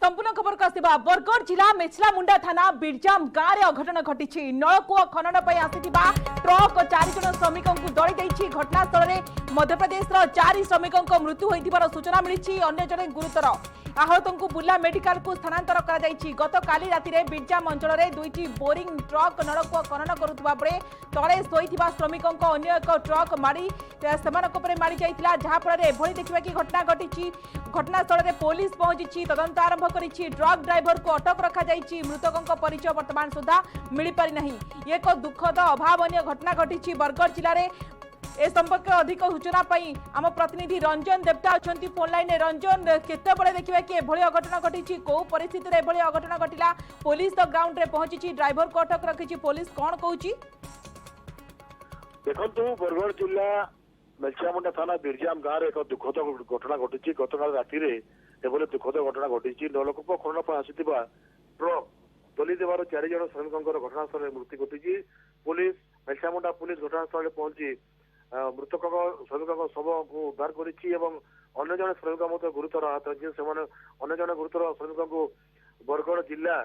संपूर्ण खबर को आसवा बरगढ़ जिला मेछलामुंडा थाना बिरजाम गाँव में अघटन घटी नलकूआ खनन पर आसीथिबा ट्रक 4 जन श्रमिक दली देछि। घटनास्थल में मध्यप्रदेश 4 श्रमिकों मृत्यु होइथिबार सूचना मिली। अन्य जने गुरुतर आहत को बुर्ला मेडिकल को स्थानांतर गत काली राति बिरजाम अंचल में 2टी बोरिंग ट्रक नलकूआ खनन करुवा बेले तले शोइथिबा श्रमिकों अन्य एक ट्रक मारी मारी जाइथिला, जहाँफल एभली देखा कि घटना घटी। घटनास्थल में पुलिस पहुंची तदंत आरंभ करिछि। ट्रक ड्राइवर को अटक रखा जाइछि। मृतकों परिचय वर्तमान सुधा मिल पारि नहीं। एक दुखद अभावनीय घटना घटी बरगढ़ जिले में। ए संपर्क में अधिक सूचना पाई आम प्रतिनिधि रंजन देवता अच्छा फोन लाइन। रंजन, केतबेले देखिबा कि एभली अघटन घटी, को परिस्थिति रे एभली अघटन घटिला? पुलिस तो ग्राउंड रे पहुंची, ड्राइवर को अटक रखिछि। पुलिस कौन कहूछि? देखंतु बरगढ़ जिला मेलछामुंडा थाना बिरजाम गाँव एक दुखद घटना घटी। गतकाल राति एभली दुखद घटना घटी। नलकूप खनन पर आसीथिबा ट्रक दली देवार 4 जन श्रमिकों घटनास्थल में मृत्यु घटी। पुलिस मेलछामुंडा पुलिस घटनास्थल में पहुंची मृतक श्रमिकों शव को उद्धार करिछि एवं अन्य जन श्रमिक गुरुतर आहत होइछि। अन्य जन गुरुतर श्रमिकों को बरगढ़ जिला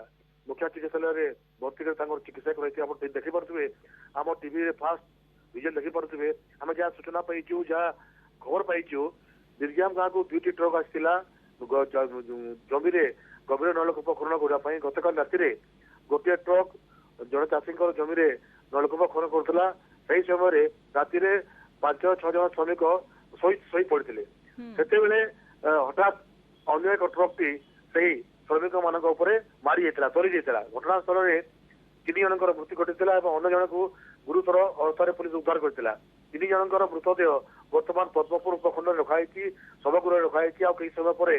मुख्य चिकित्सालय भर्ती कर चिकित्सा कर देखी पारे। आम टीवी फास्ट विजुअल देखी पारे। आम जहाँ सूचना पाइचु, जहाँ खबर पाइचु, बिरजाम गाँव को 2टी ट्रक आसाला जमी गभीर नलकूप खनन करने। गतकाल राति गोटे ट्रक जन चाषी जमी नलकूप खनन करुला। सही समय राति 5-6 जन श्रमिक शोई पड़ते से हठात अन्य एक ट्रक टी से श्रमिक मान मारी जाता तरी जाता। घटनास्थल में 3 जन मृत्यु घटी अन्य जन को गुरुतर अवस्था पुलिस उद्धार करता। 3 जन मृतदेह वर्तमान पद्मपुर उपखंड रखाई शवगृह रखाई। कई समय पर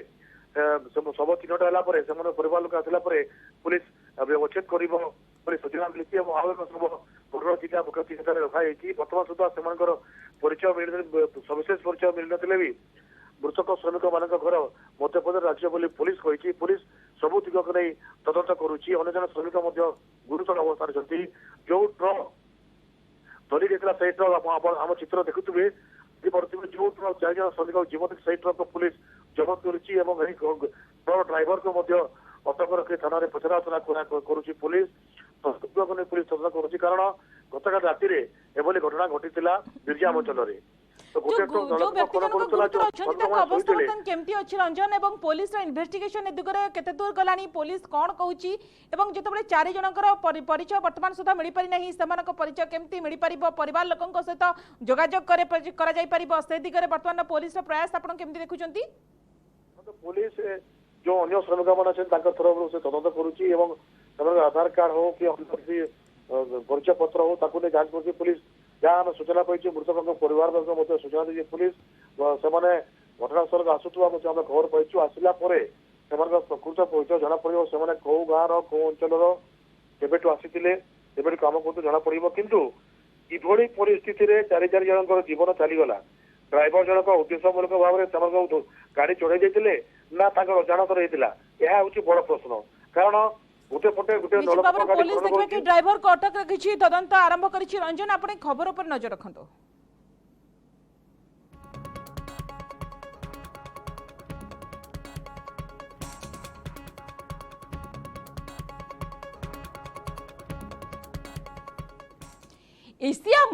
शव चिन्हट है परिवार लोक आसला पुलिस अच्छेद कर सूचना मिली। आउ एक शव बरगढ़ जिला मुख्य चिकित्सालय रखाई। वर्तमान सुधा से परिचय सविशेष परिचय मिल नथिले भी मृतक श्रमिक मान घर मध्यप्रदेश राज्य बोली पुलिस कही। पुलिस सबू दिग को नहीं तदंत करुच्ची। अन्य जन श्रमिक गुरुतर अवस्था जो ट्रक दली देता से ट्रक आम चित्र देखुवे जो ट्रक 4 जन श्रमिक जीवन से ट्रक पुलिस जबत करुच्ची। ट्रक ड्राइवर को अटक रखी थाना पचराउचरा करुच्ची। पुलिस पुलिस तदंत करुच्ची कारण गतकाल राति एभली घटना घटी बिरजाम अंचल में। रंजन एवं पुलिस इन्वेस्टिगेशन दिगरे केते दूर गलानी? पुलिस कौन कहूची? एवं जेतेबेले 4 जनकर परिचय वर्तमान सुधा मिल पारि नहीं, सेमानक परिचय केमती मिल पारिबो? परिवार लोकंक सहित जोगाजोग करा जाय पारिबो? से दिगरे वर्तमान पुलिस प्रयास आपण केमती देखुचंती? पुलिस जो अन्य श्रमिक मान तरफ से तदंत करुच्ची एवं आधार कार्ड हो कि परिचय पत्र हो ताकू जांच कर पुलिस जहाँ आम सूचना पाई मृतकों परिवार वर्ग सूचना दी पुलिस से घटनास्थल को आसुवा खबर पाई। आसला प्रकृत परिचय जना पड़ो से कौ गाँव कौ अंचल केबेठू आसी कम कर जना पड़ो। किंतु इभली परिस्थिति 4 जन जीवन चलीगला। ड्राइवर जनक उद्देश्यमूलक भाव में गाड़ी चढ़ाई जाते ना अजाणतर होता, यह हूँ बड़ प्रश्न। कारण गोटे पटे गोटे ड्राइवर को अटक रखी तदंत आरंभ करिछि। रंजन, आपने खबर पर नजर रखंतो। एशिया